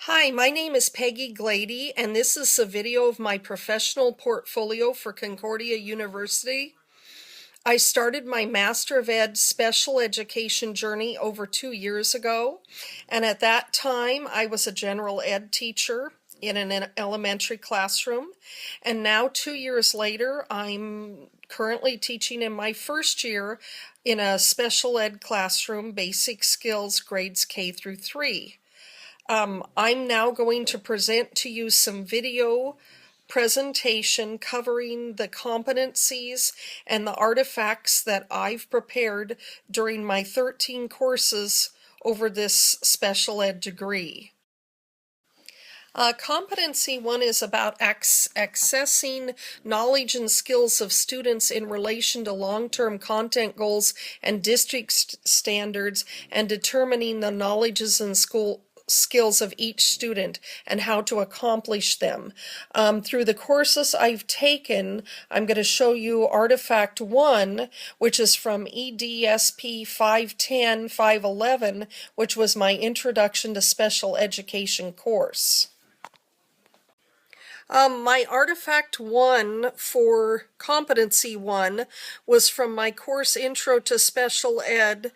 Hi, my name is Peggy Glaede, and this is a video of my professional portfolio for Concordia University. I started my Master of Ed special education journey over 2 years ago, and at that time I was a general ed teacher in an elementary classroom, and now 2 years later I'm currently teaching in my first year in a special ed classroom, basic skills grades K through 3. I'm now going to present to you some video presentation covering the competencies and the artifacts that I've prepared during my 13 courses over this special ed degree. Competency 1 is about accessing knowledge and skills of students in relation to long-term content goals and district standards, and determining the knowledges and skills of each student and how to accomplish them. Through the courses I've taken, I'm going to show you Artifact 1, which is from EDSP 510-511, which was my Introduction to Special Education course. My Artifact 1 for Competency 1 was from my course Intro to Special Ed,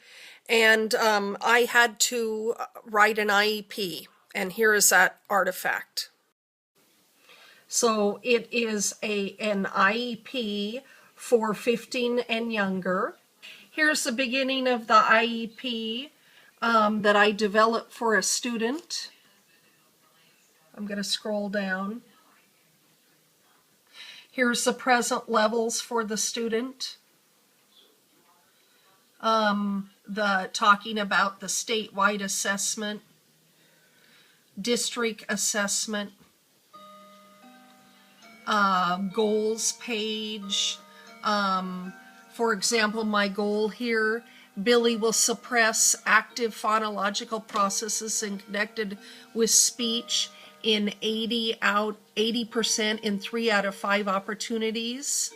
and I had to write an IEP, and here is that artifact. So it is an IEP for 15 and younger. Here's the beginning of the IEP that I developed for a student. I'm going to scroll down. Here's the present levels for the student. Talking about the statewide assessment, district assessment, goals page. For example, my goal here, Billy will suppress active phonological processes and connected with speech in 80% in 3 out of 5 opportunities.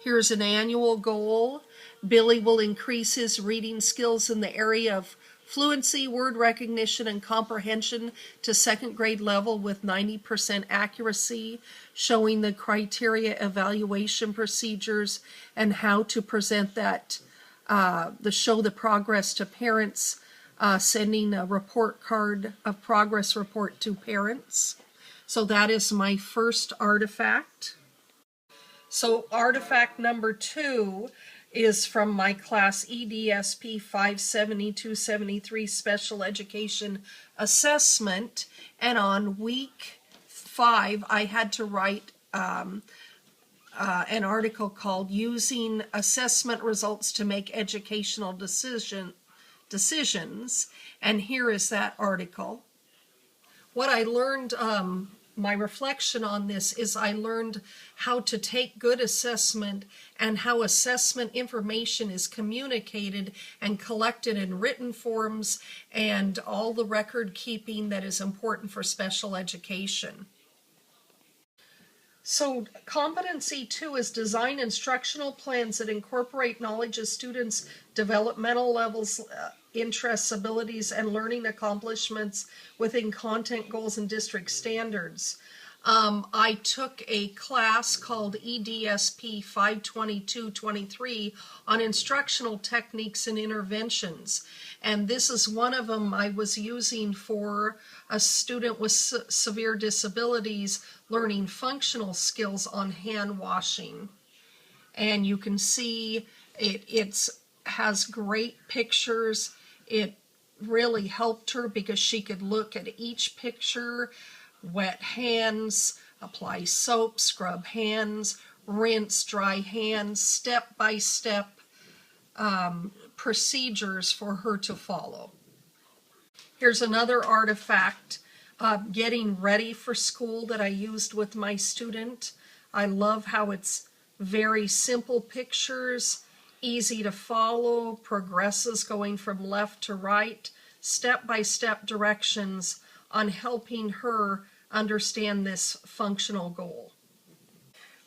Here's an annual goal. Billy will increase his reading skills in the area of fluency, word recognition, and comprehension to 2nd grade level with 90% accuracy, showing the criteria, evaluation procedures, and how to present that, show the progress to parents, sending a report card, a progress report to parents. So that is my first artifact. So artifact number 2 is from my class EDSP 570-273 Special Education Assessment, and on week 5 I had to write an article called Using Assessment Results to Make Educational Decisions, and here is that article. What I learned, my reflection on this is I learned how to take good assessment and how assessment information is communicated and collected in written forms and all the record keeping that is important for special education. So competency 2 is design instructional plans that incorporate knowledge of students' developmental levels, interests, abilities, and learning accomplishments within content goals and district standards. I took a class called EDSP 522-23 on instructional techniques and interventions, and this is one of them I was using for a student with severe disabilities learning functional skills on hand washing. And you can see it has great pictures. It really helped her because she could look at each picture. Wet hands, apply soap, scrub hands, rinse, dry hands, step-by-step procedures for her to follow. Here's another artifact, getting ready for school, that I used with my student. I love how it's very simple pictures, easy to follow, progresses going from left to right, step-by-step directions on helping her understand this functional goal.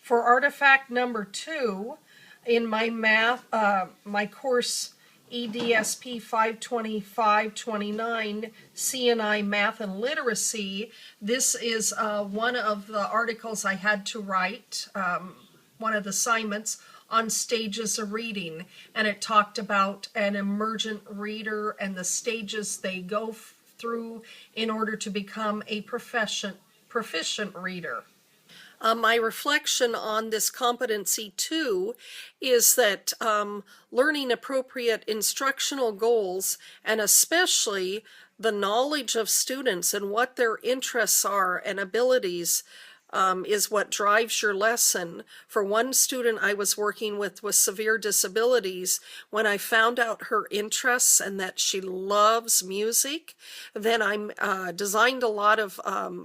For artifact number 2, in my math, my course EDSP 52529, CNI Math and Literacy. This is one of the articles I had to write, one of the assignments on stages of reading, and it talked about an emergent reader and the stages they go through in order to become a proficient reader. My reflection on this competency 2 is that learning appropriate instructional goals, and especially the knowledge of students and what their interests are and abilities, is what drives your lesson. For one student I was working with severe disabilities, when I found out her interests and that she loves music, then I designed a lot of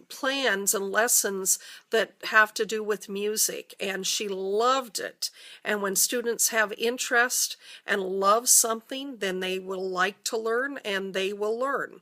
plans and lessons that have to do with music, and she loved it. And when students have interest and love something, then they will like to learn and they will learn.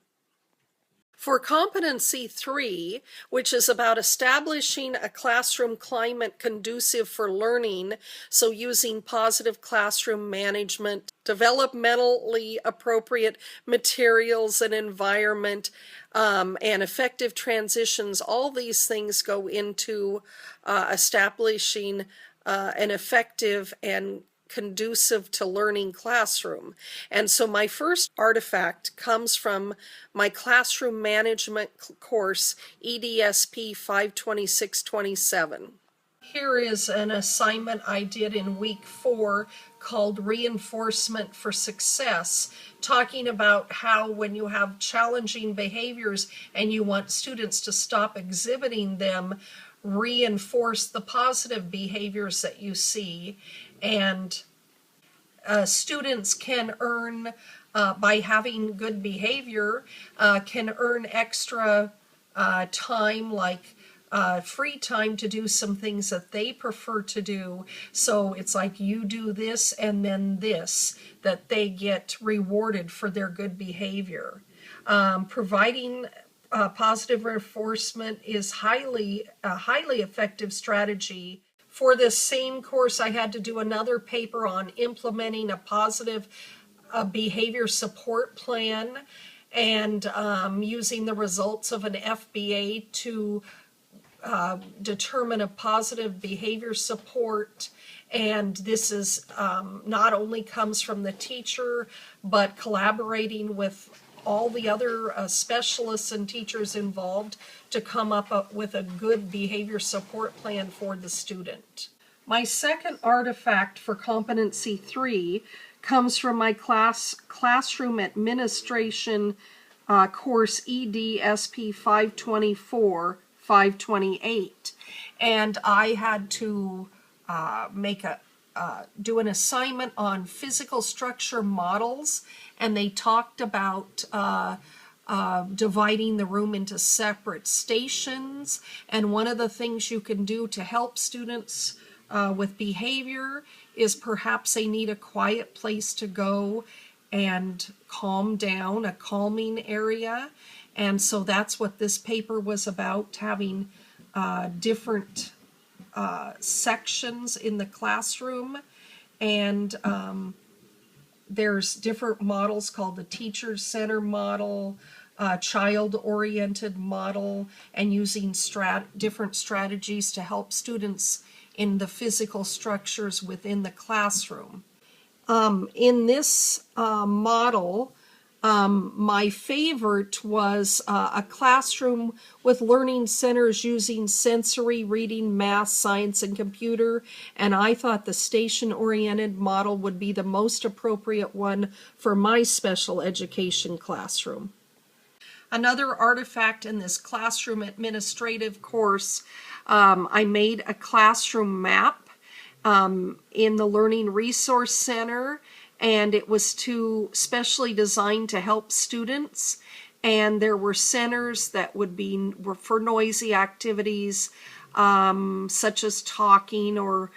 For competency 3, which is about establishing a classroom climate conducive for learning, so using positive classroom management, developmentally appropriate materials and environment, and effective transitions, all these things go into establishing an effective and conducive to learning classroom. And so my first artifact comes from my classroom management course, EDSP 52627. Here is an assignment I did in week 4 called Reinforcement for Success, talking about how when you have challenging behaviors and you want students to stop exhibiting them, reinforce the positive behaviors that you see. And students can earn, by having good behavior, can earn extra time, like free time to do some things that they prefer to do. So it's like you do this and then this, that they get rewarded for their good behavior. Providing positive reinforcement is a highly effective strategy. For this same course, I had to do another paper on implementing a positive behavior support plan, and using the results of an FBA to determine a positive behavior support. And this is not only comes from the teacher, but collaborating with all the other specialists and teachers involved to come up with a good behavior support plan for the student. My second artifact for competency 3 comes from my classroom administration course, EDSP 524-528, and I had to do an assignment on physical structure models, and they talked about dividing the room into separate stations. And one of the things you can do to help students with behavior is perhaps they need a quiet place to go and calm down, a calming area. And so that's what this paper was about, having different sections in the classroom. And there's different models called the teacher center model, child-oriented model, and using different strategies to help students in the physical structures within the classroom. In this model, my favorite was a classroom with learning centers using sensory, reading, math, science, and computer, and I thought the station-oriented model would be the most appropriate one for my special education classroom. Another artifact in this classroom administrative course, I made a classroom map in the Learning Resource Center, and it was specially designed to help students. And there were centers that were for noisy activities, such as talking or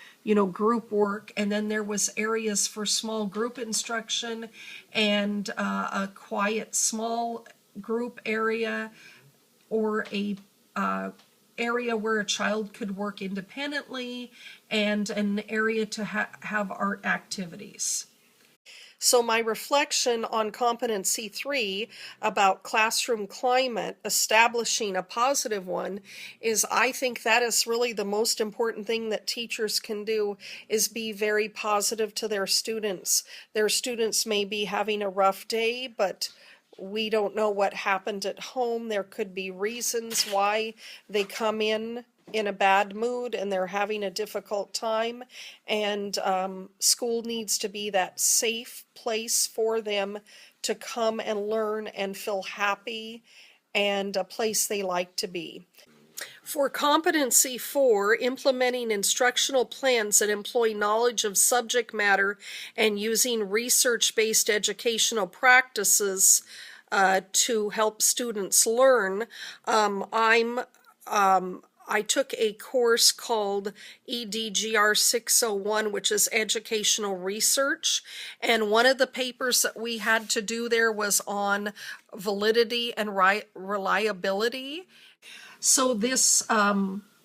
group work, and then there was areas for small group instruction and a quiet small group area, or a area where a child could work independently, and an area to have art activities. So my reflection on competency 3 about classroom climate, establishing a positive one, is I think that is really the most important thing that teachers can do, is be very positive to their students. Their students may be having a rough day, but we don't know what happened at home. There could be reasons why they come in a bad mood and they're having a difficult time, and school needs to be that safe place for them to come and learn and feel happy and a place they like to be. For competency 4, implementing instructional plans that employ knowledge of subject matter and using research-based educational practices to help students learn, I took a course called EDGR 601, which is educational research, and one of the papers that we had to do there was on validity and reliability. So this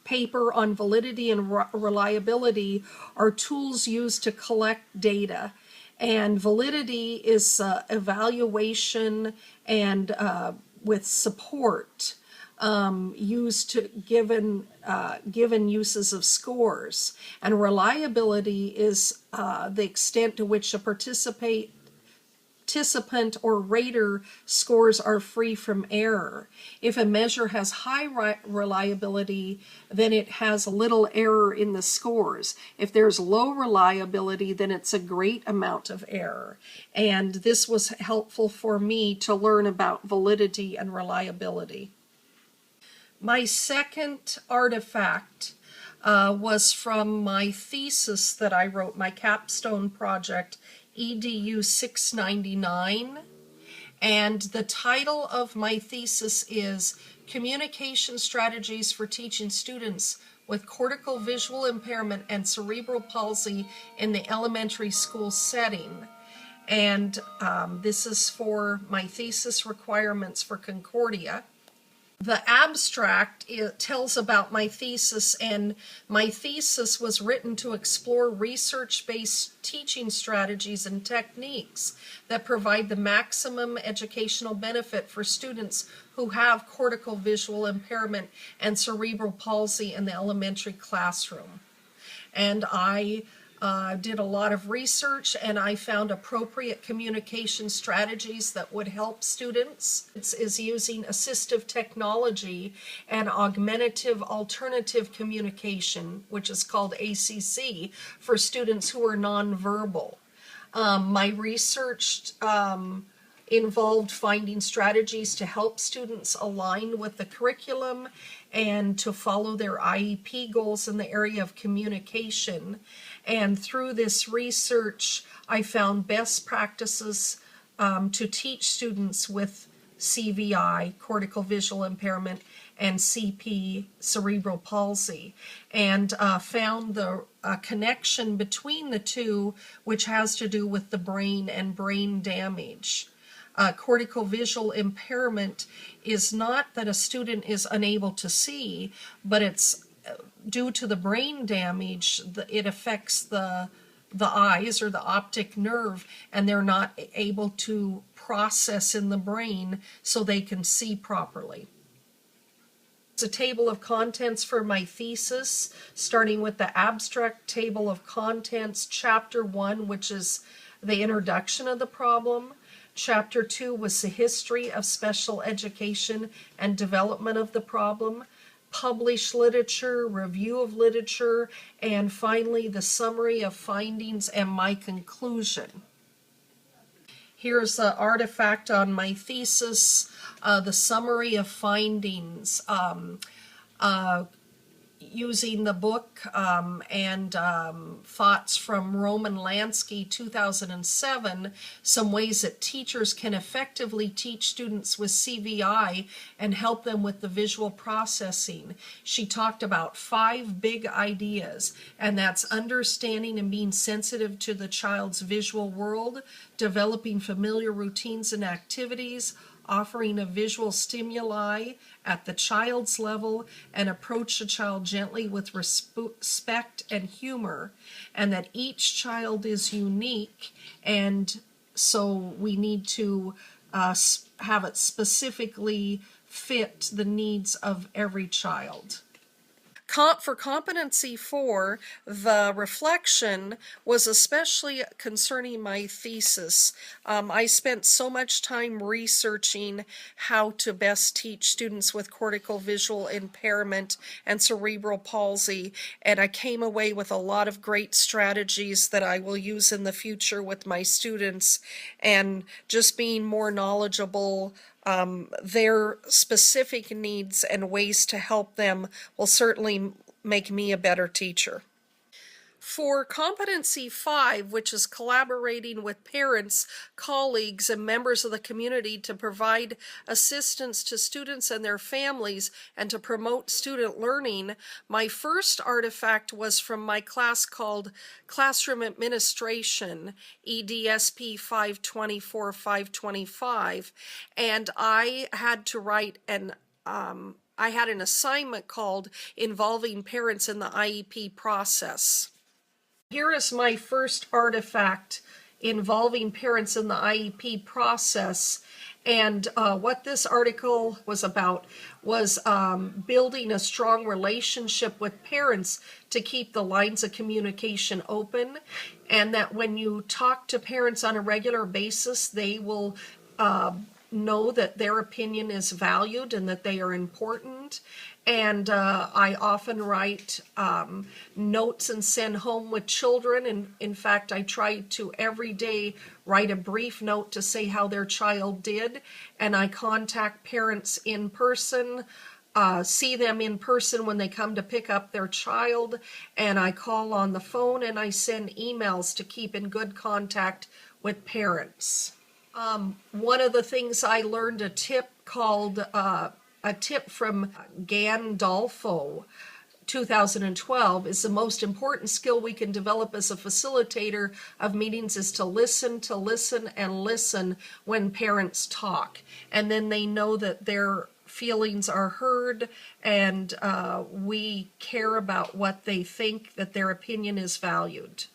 paper on validity and reliability are tools used to collect data. And validity is evaluation and with support used to given uses of scores. And reliability is the extent to which a participant or rater scores are free from error. If a measure has high reliability, then it has little error in the scores. If there's low reliability, then it's a great amount of error. And this was helpful for me to learn about validity and reliability. My second artifact was from my thesis that I wrote, my capstone project, EDU 699, and the title of my thesis is Communication Strategies for Teaching Students with Cortical Visual Impairment and Cerebral Palsy in the Elementary School Setting. And this is for my thesis requirements for Concordia. The abstract, it tells about my thesis, and my thesis was written to explore research-based teaching strategies and techniques that provide the maximum educational benefit for students who have cortical visual impairment and cerebral palsy in the elementary classroom. And I did a lot of research, and I found appropriate communication strategies that would help students. It is using assistive technology and augmentative alternative communication, which is called ACC, for students who are nonverbal. My research involved finding strategies to help students align with the curriculum and to follow their IEP goals in the area of communication. And through this research, I found best practices to teach students with CVI, cortical visual impairment, and CP, cerebral palsy, and found the connection between the two, which has to do with the brain and brain damage. Cortical visual impairment is not that a student is unable to see, but it's due to the brain damage. It affects the eyes or the optic nerve, and they're not able to process in the brain so they can see properly. It's a table of contents for my thesis, starting with the abstract table of contents, chapter 1, which is the introduction of the problem. Chapter 2 was the history of special education and development of the problem, published literature, review of literature, and finally the summary of findings and my conclusion. Here's the artifact on my thesis, the summary of findings. Using the book and thoughts from Roman Lansky 2007, some ways that teachers can effectively teach students with CVI and help them with the visual processing. She talked about 5 big ideas, and that's understanding and being sensitive to the child's visual world, developing familiar routines and activities, offering a visual stimuli at the child's level, and approach the child gently with respect and humor, and that each child is unique and so we need to have it specifically fit the needs of every child. For competency 4, the reflection was especially concerning my thesis. I spent so much time researching how to best teach students with cortical visual impairment and cerebral palsy, and I came away with a lot of great strategies that I will use in the future with my students, and just being more knowledgeable their specific needs and ways to help them will certainly make me a better teacher. For competency 5, which is collaborating with parents, colleagues, and members of the community to provide assistance to students and their families and to promote student learning, my first artifact was from my class called Classroom Administration, EDSP 524-525, and I had to write I had an assignment called Involving Parents in the IEP Process. Here is my first artifact, Involving Parents in the IEP Process. And what this article was about was building a strong relationship with parents to keep the lines of communication open, and that when you talk to parents on a regular basis, they will know that their opinion is valued and that they are important. And I often write notes and send home with children. And in fact, I try to every day write a brief note to say how their child did. And I contact parents in person, see them in person when they come to pick up their child. And I call on the phone and I send emails to keep in good contact with parents. One of the things I learned a tip from Gandolfo 2012 is the most important skill we can develop as a facilitator of meetings is to listen, and listen when parents talk. And then they know that their feelings are heard, and we care about what they think, that their opinion is valued.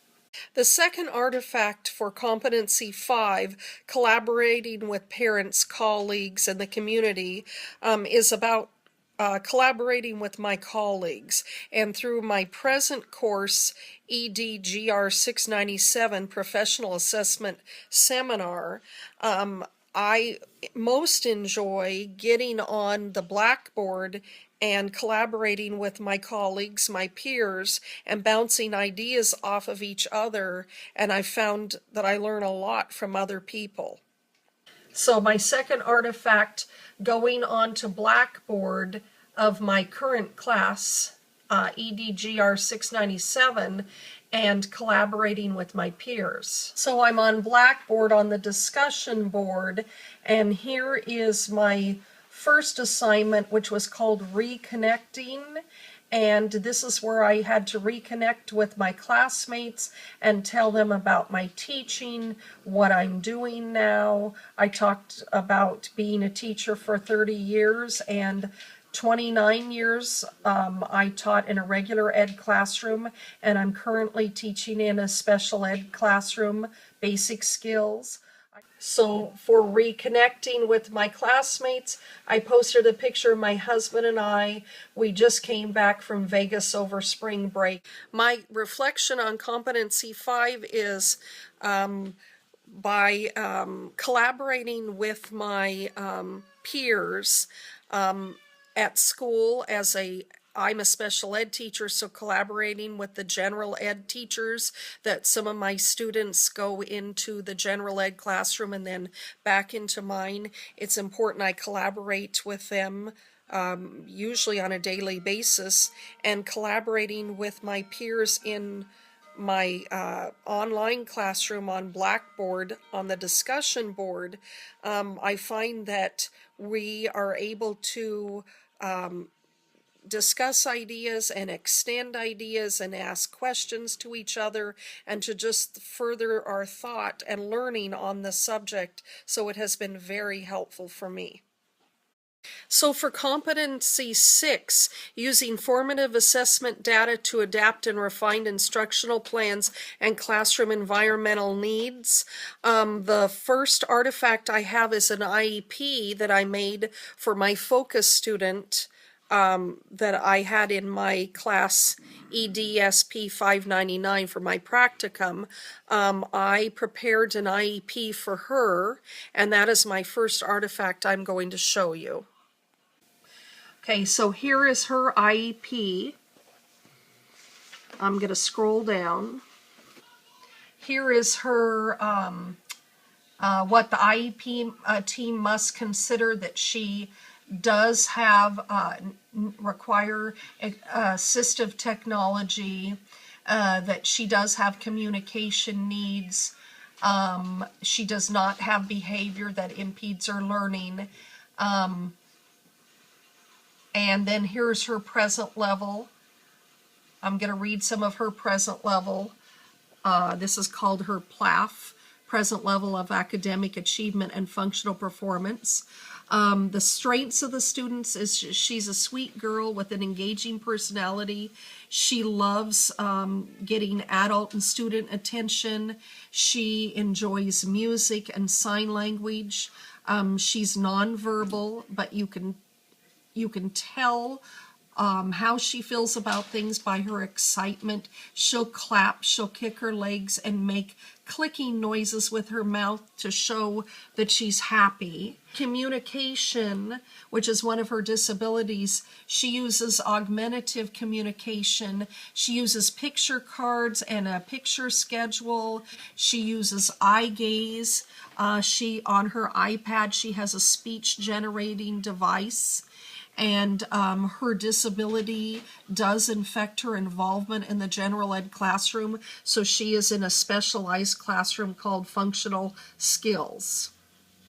The second artifact for competency 5, collaborating with parents, colleagues, and the community, is about collaborating with my colleagues. And through my present course, EDGR 697 Professional Assessment Seminar, I most enjoy getting on the blackboard and collaborating with my colleagues, my peers, and bouncing ideas off of each other, and I found that I learn a lot from other people. So my second artifact going on to Blackboard of my current class, EDGR 697, and collaborating with my peers. So I'm on Blackboard on the discussion board, and here is my first assignment, which was called Reconnecting, and this is where I had to reconnect with my classmates and tell them about my teaching, what I'm doing now. I talked about being a teacher for 30 years, and 29 years I taught in a regular ed classroom, and I'm currently teaching in a special ed classroom, basic skills. So for reconnecting with my classmates, I posted a picture of my husband and I. We just came back from Vegas over spring break. My reflection on competency 5 is by collaborating with my peers at school I'm a special ed teacher, so collaborating with the general ed teachers, that some of my students go into the general ed classroom and then back into mine. It's important I collaborate with them, usually on a daily basis, and collaborating with my peers in my online classroom on Blackboard, on the discussion board. I find that we are able to discuss ideas and extend ideas and ask questions to each other, and to just further our thought and learning on the subject. So it has been very helpful for me. So for competency 6, using formative assessment data to adapt and refine instructional plans and classroom environmental needs, the first artifact I have is an IEP that I made for my focus student that I had in my class EDSP 599 for my practicum. I prepared an IEP for her, and that is my first artifact I'm going to show you. Okay, so here is her IEP. I'm going to scroll down. Here is her, what the IEP team must consider that she does have, require assistive technology, that she does have communication needs, she does not have behavior that impedes her learning, and then here's her present level. I'm going to read some of her present level. This is called her PLAF, present level of academic achievement and functional performance. The strengths of the students is she's a sweet girl with an engaging personality. She loves getting adult and student attention. She enjoys music and sign language. She's nonverbal, but you can tell how she feels about things by her excitement. She'll clap, she'll kick her legs, and make clicking noises with her mouth to show that she's happy. Communication, which is one of her disabilities, she uses augmentative communication. She uses picture cards and a picture schedule. She uses eye gaze. On her iPad, she has a speech generating device. And her disability does affect her involvement in the general ed classroom, so she is in a specialized classroom called Functional Skills.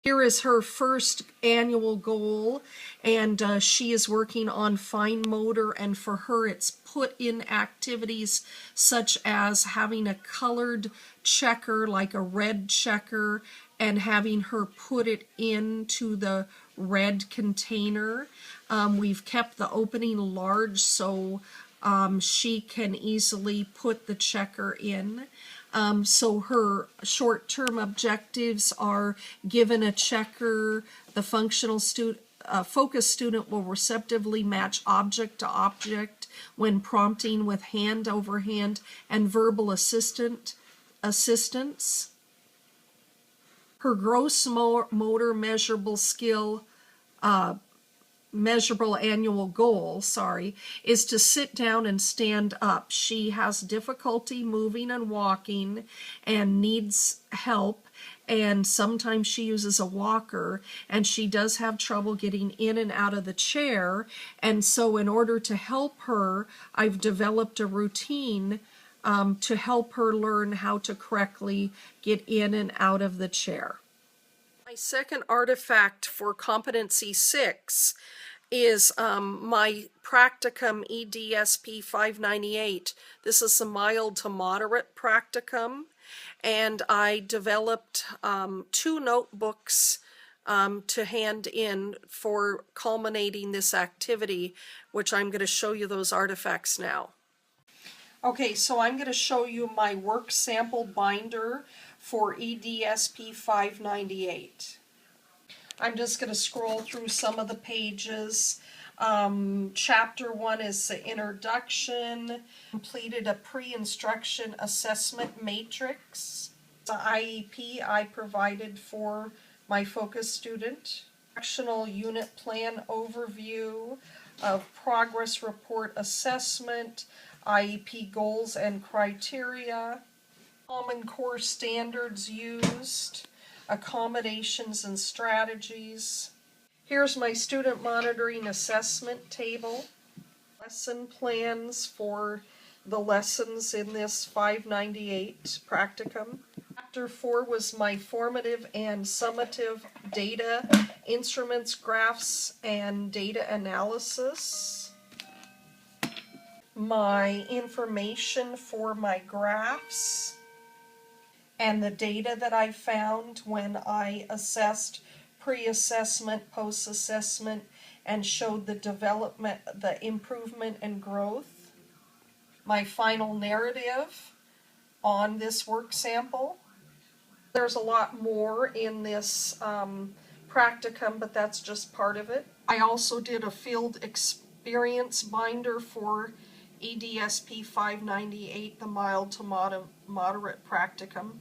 Here is her first annual goal, and she is working on fine motor, and for her it's put in activities such as having a colored checker, like a red checker, and having her put it into the red container. We've kept the opening large so she can easily put the checker in. So her short-term objectives are: given a checker, the focus student will receptively match object to object when prompting with hand over hand and verbal assistance. Her gross motor measurable annual goal, is to sit down and stand up. She has difficulty moving and walking and needs help, and sometimes she uses a walker, and she does have trouble getting in and out of the chair. And so in order to help her, I've developed a routine to help her learn how to correctly get in and out of the chair. My second artifact for competency 6 is my practicum EDSP 598. This is a mild to moderate practicum, and I developed 2 notebooks to hand in for culminating this activity, which I'm going to show you those artifacts now. Okay, so I'm going to show you my work sample binder for EDSP 598. I'm just going to scroll through some of the pages. Chapter 1 is the introduction. Completed a pre-instruction assessment matrix. The IEP I provided for my focus student. Instructional unit plan overview of progress report assessment, IEP goals and criteria, Common Core standards used, accommodations and strategies. Here's my student monitoring assessment table, lesson plans for the lessons in this 598 practicum. Chapter 4 was my formative and summative data, instruments, graphs, and data analysis. My information for my graphs and the data that I found when I assessed pre-assessment, post-assessment, and showed the development, the improvement and growth. My final narrative on this work sample. There's a lot more in this practicum, but that's just part of it. I also did a field experience binder for EDSP 598, the mild to moderate practicum.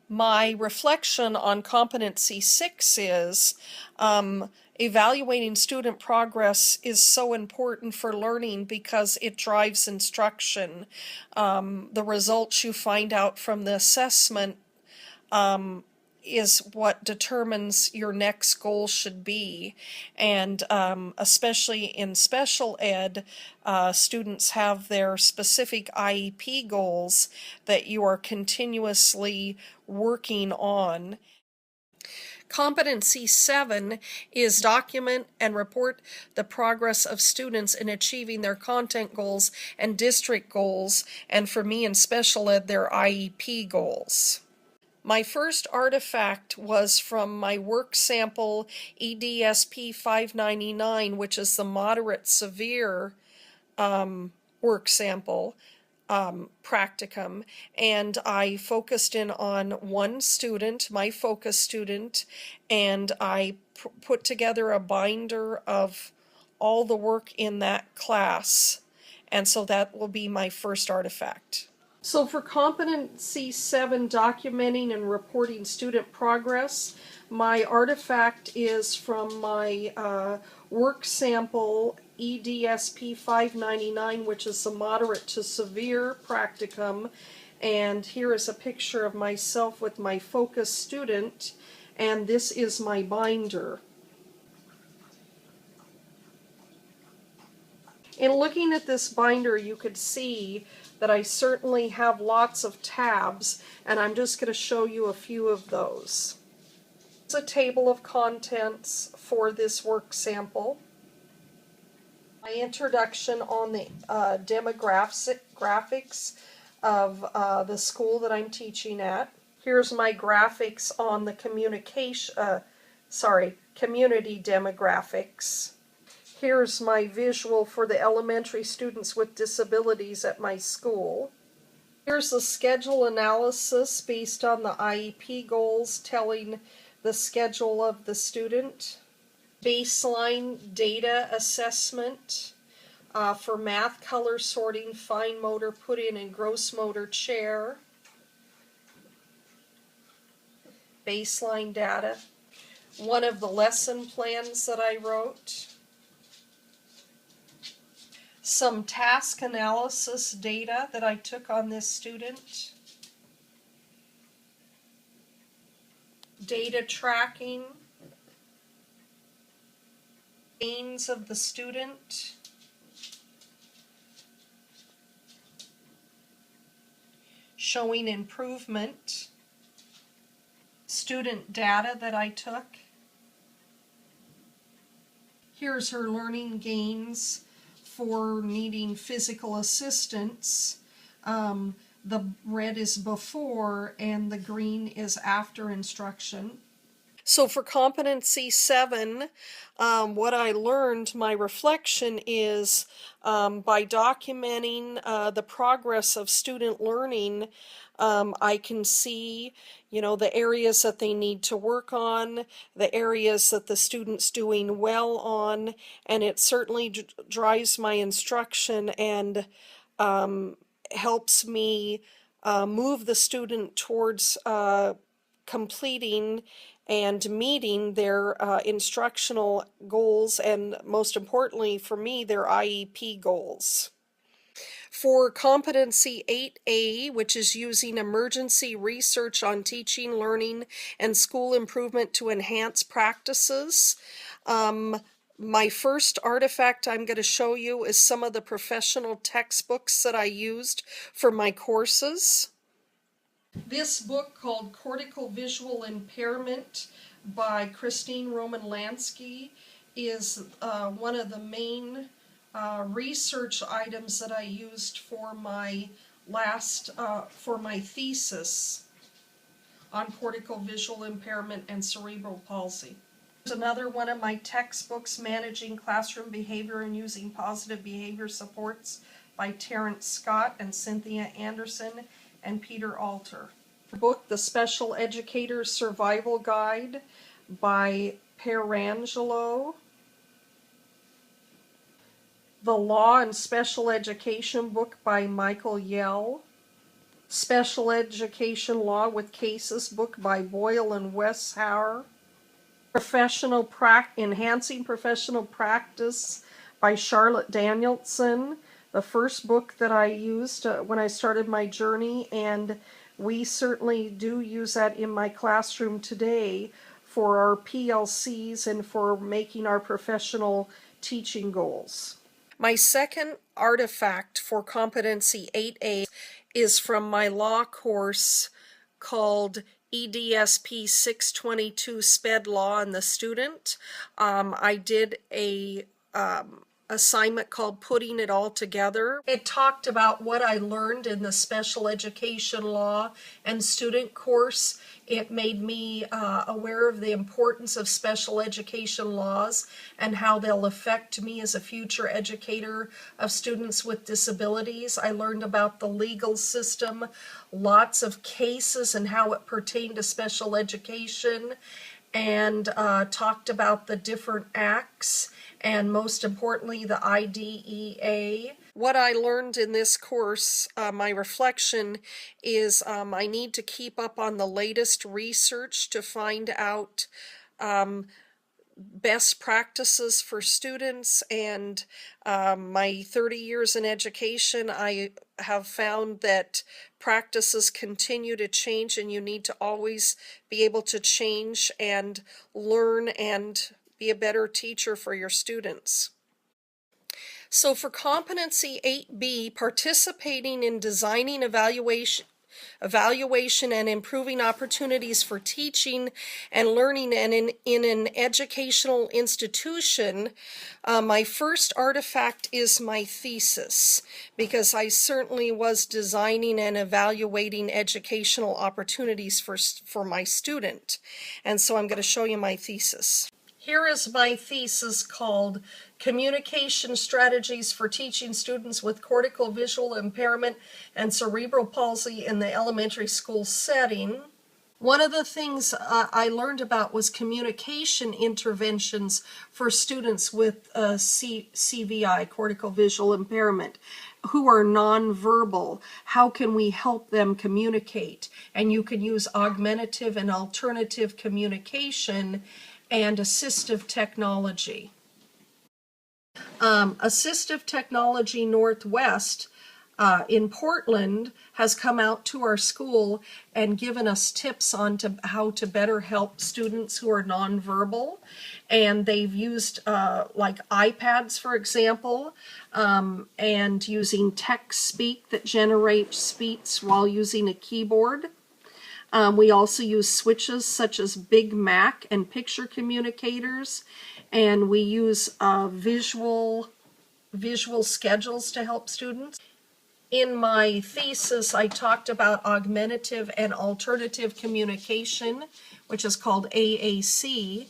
My reflection on competency 6 is evaluating student progress is so important for learning because it drives instruction. The results you find out from the assessment is what determines your next goal should be. And especially in special ed, students have their specific IEP goals that you are continuously working on. Competency 7 is document and report the progress of students in achieving their content goals and district goals, and for me in special ed, their IEP goals. My first artifact was from my work sample EDSP 599, which is the moderate severe work sample practicum, and I focused in on one student, my focus student, and I put together a binder of all the work in that class, and so that will be my first artifact. So for competency 7, documenting and reporting student progress, my artifact is from my work sample EDSP 599, which is a moderate to severe practicum, and here is a picture of myself with my focus student, and this is my binder. In looking at this binder, you could see that I certainly have lots of tabs, and I'm just going to show you a few of those. It's a table of contents for this work sample. My introduction on the demographics of the school that I'm teaching at. Here's my graphics on the community demographics. Here's my visual for the elementary students with disabilities at my school. Here's the schedule analysis based on the IEP goals, telling the schedule of the student. Baseline data assessment for math, color sorting, fine motor put in, and gross motor chair. Baseline data. One of the lesson plans that I wrote. Some task analysis data that I took on this student. Data tracking. Gains of the student. Showing improvement. Student data that I took. Here's her learning gains for needing physical assistance. The red is before and the green is after instruction. So for competency 7, what I learned, my reflection is by documenting the progress of student learning, I can see, the areas that they need to work on, the areas that the student's doing well on, and it certainly drives my instruction and helps me move the student towards completing and meeting their instructional goals, and most importantly for me, their IEP goals. For competency 8A, which is using emergency research on teaching, learning, and school improvement to enhance practices, my first artifact I'm going to show you is some of the professional textbooks that I used for my courses. This book called Cortical Visual Impairment by Christine Roman-Lansky is one of the main research items that I used for my for my thesis on cortical visual impairment and cerebral palsy. Here's another one of my textbooks, Managing Classroom Behavior and Using Positive Behavior Supports by Terrence Scott and Cynthia Anderson and Peter Alter. Book, The Special Educator's Survival Guide by Perangelo. The Law and Special Education book by Michael Yell. Special Education Law with Cases book by Boyle and Westhauer. Enhancing Professional Practice by Charlotte Danielson, the first book that I used when I started my journey, and we certainly do use that in my classroom today for our PLCs and for making our professional teaching goals. My second artifact for Competency 8A is from my law course called EDSP 622 Sped Law and the Student. I did a assignment called Putting It All Together. It talked about what I learned in the special education law and student course. It made me aware of the importance of special education laws and how they'll affect me as a future educator of students with disabilities. I learned about the legal system, lots of cases and how it pertained to special education, and talked about the different acts and most importantly the IDEA. What I learned in this course, my reflection is I need to keep up on the latest research to find out best practices for students, and my 30 years in education, I have found that practices continue to change, and you need to always be able to change and learn and be a better teacher for your students. So for Competency 8B, participating in designing evaluation and improving opportunities for teaching and learning and in an educational institution, my first artifact is my thesis, because I certainly was designing and evaluating educational opportunities for my student. And so I'm going to show you my thesis. Here is my thesis called Communication Strategies for Teaching Students with Cortical Visual Impairment and Cerebral Palsy in the Elementary School Setting. One of the things I learned about was communication interventions for students with CVI, cortical visual impairment, who are nonverbal. How can we help them communicate? And you can use augmentative and alternative communication and assistive technology. Assistive Technology Northwest in Portland has come out to our school and given us tips on how to better help students who are nonverbal. And they've used like iPads, for example, and using text speak that generates speech while using a keyboard. We also use switches such as Big Mac and picture communicators, and we use visual schedules to help students. In my thesis, I talked about augmentative and alternative communication, which is called AAC,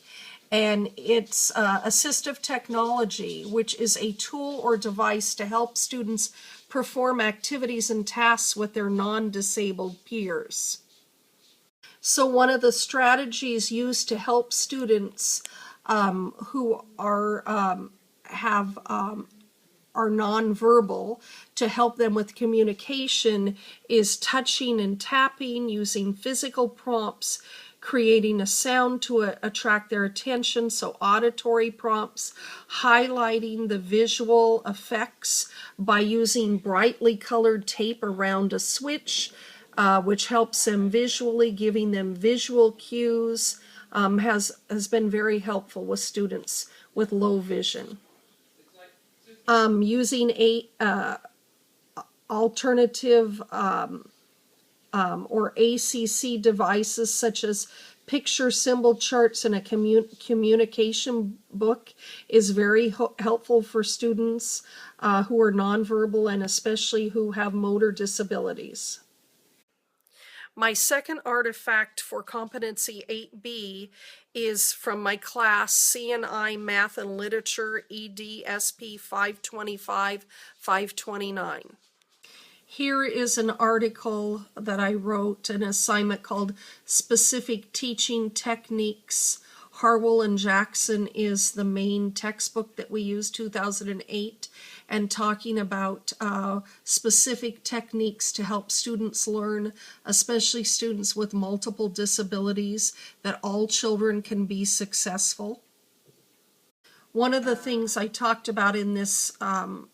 and it's assistive technology, which is a tool or device to help students perform activities and tasks with their non-disabled peers. So one of the strategies used to help students who are nonverbal, to help them with communication, is touching and tapping, using physical prompts, creating a sound to attract their attention, so auditory prompts, highlighting the visual effects by using brightly colored tape around a switch, which helps them visually, giving them visual cues, has been very helpful with students with low vision. Using alternative or ACC devices such as picture symbol charts and a communication book is very helpful for students who are nonverbal and especially who have motor disabilities. My second artifact for Competency 8B is from my class CNI Math and Literature EDSP 525, 529. Here is an article that I wrote, an assignment called Specific Teaching Techniques. Harwell and Jackson is the main textbook that we use, 2008, and talking about specific techniques to help students learn, especially students with multiple disabilities, that all children can be successful. One of the things I talked about in this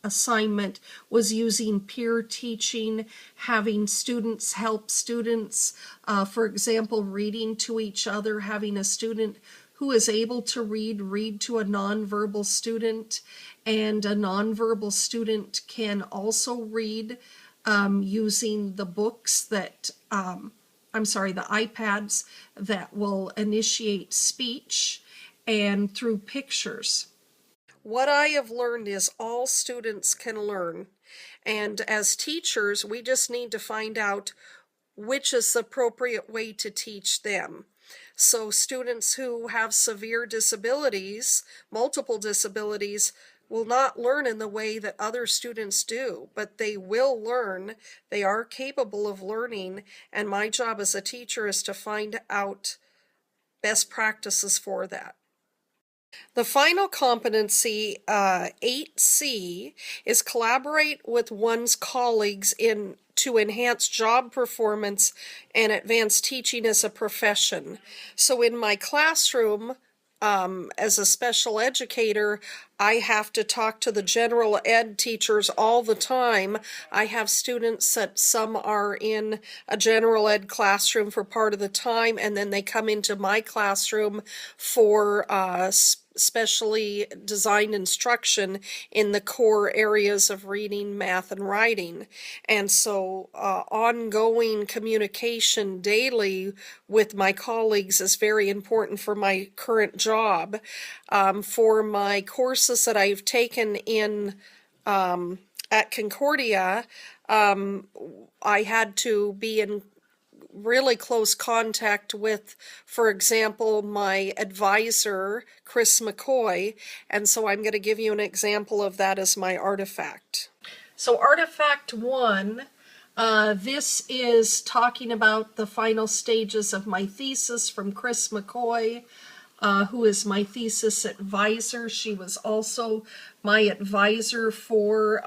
assignment was using peer teaching, having students help students, for example, reading to each other, having a student who is able to read to a nonverbal student, and a nonverbal student can also read using the books that, the iPads that will initiate speech, and through pictures. What I have learned is all students can learn, and as teachers, we just need to find out which is the appropriate way to teach them. So students who have severe disabilities, multiple disabilities, will not learn in the way that other students do, but they will learn. They are capable of learning, and my job as a teacher is to find out best practices for that. The final competency, 8C, is collaborate with one's colleagues to enhance job performance and advance teaching as a profession. So in my classroom, as a special educator, I have to talk to the general ed teachers all the time. I have students that some are in a general ed classroom for part of the time, and then they come into my classroom for specially designed instruction in the core areas of reading, math, and writing. And so ongoing communication daily with my colleagues is very important for my current job. For my courses that I've taken in at Concordia, I had to be in really close contact with, for example, my advisor, Chris McCoy, and so I'm going to give you an example of that as my artifact. So artifact 1, this is talking about the final stages of my thesis from Chris McCoy, who is my thesis advisor. She was also my advisor for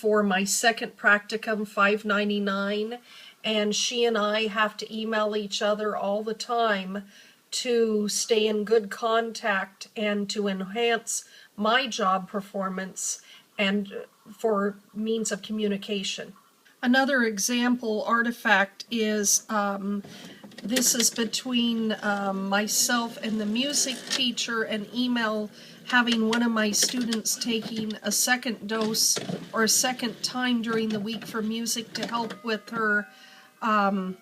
my second practicum, 599, and she and I have to email each other all the time to stay in good contact and to enhance my job performance and for means of communication. Another example artifact is this is between myself and the music teacher, an email having one of my students taking a second dose or a second time during the week for music to help with her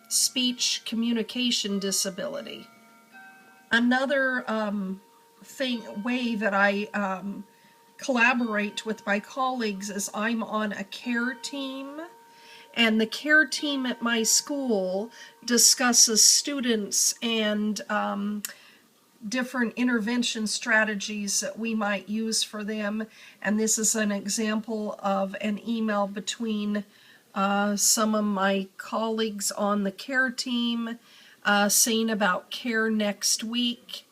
speech communication disability. Another way that I collaborate with my colleagues is I'm on a care team, and the care team at my school discusses students and different intervention strategies that we might use for them, and this is an example of an email between some of my colleagues on the care team saying about care next week.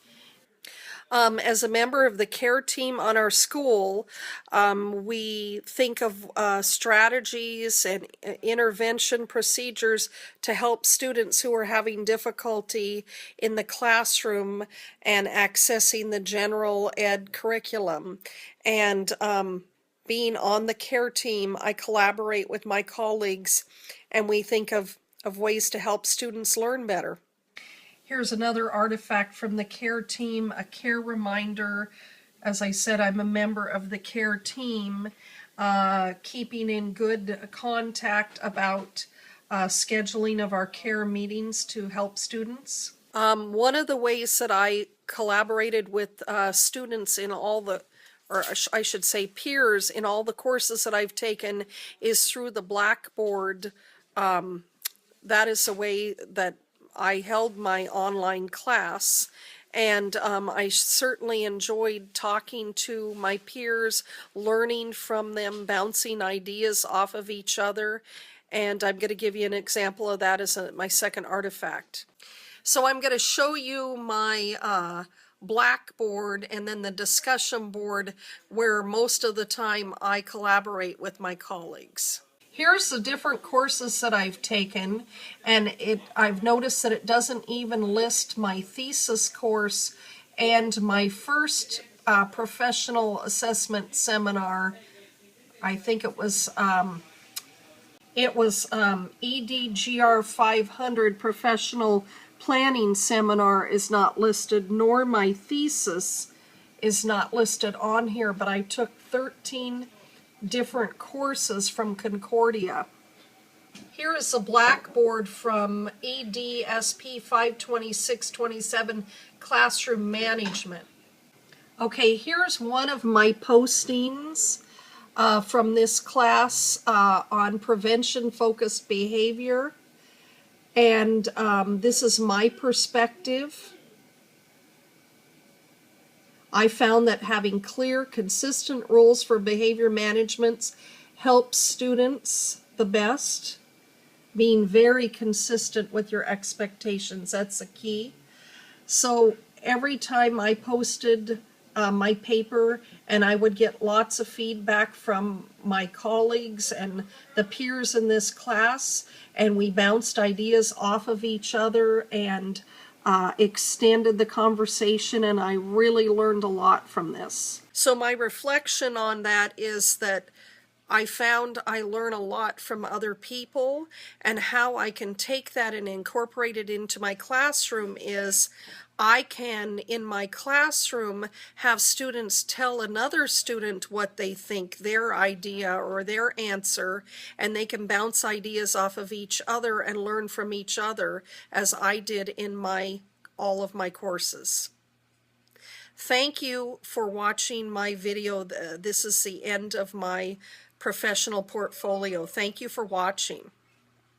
As a member of the care team on our school, we think of strategies and intervention procedures to help students who are having difficulty in the classroom and accessing the general ed curriculum. And being on the care team, I collaborate with my colleagues, and we think of ways to help students learn better. Here's another artifact from the care team, a care reminder. As I said, I'm a member of the care team, keeping in good contact about scheduling of our care meetings to help students. One of the ways that I collaborated with students in all the, or I should say peers in all the courses that I've taken, is through the Blackboard. That is a way that I held my online class, and I certainly enjoyed talking to my peers, learning from them, bouncing ideas off of each other, and I'm going to give you an example of that as my second artifact. So I'm going to show you my blackboard and then the discussion board where most of the time I collaborate with my colleagues. Here's the different courses that I've taken, and I've noticed that it doesn't even list my thesis course and my first professional assessment seminar. I think it was EDGR 500 professional planning seminar is not listed, nor my thesis is not listed on here, but I took 13 different courses from Concordia. Here is a blackboard from EDSP 52627 Classroom Management. Okay, here's one of my postings from this class on prevention-focused behavior. And this is my perspective. I found that having clear, consistent rules for behavior management helps students the best. Being very consistent with your expectations, that's the key. So every time I posted my paper, and I would get lots of feedback from my colleagues and the peers in this class, and we bounced ideas off of each other and extended the conversation, and I really learned a lot from this. So my reflection on that is that I found I learn a lot from other people, and how I can take that and incorporate it into my classroom is I can, in my classroom, have students tell another student what they think, their idea or their answer, and they can bounce ideas off of each other and learn from each other, as I did in all of my courses. Thank you for watching my video. This is the end of my professional portfolio. Thank you for watching.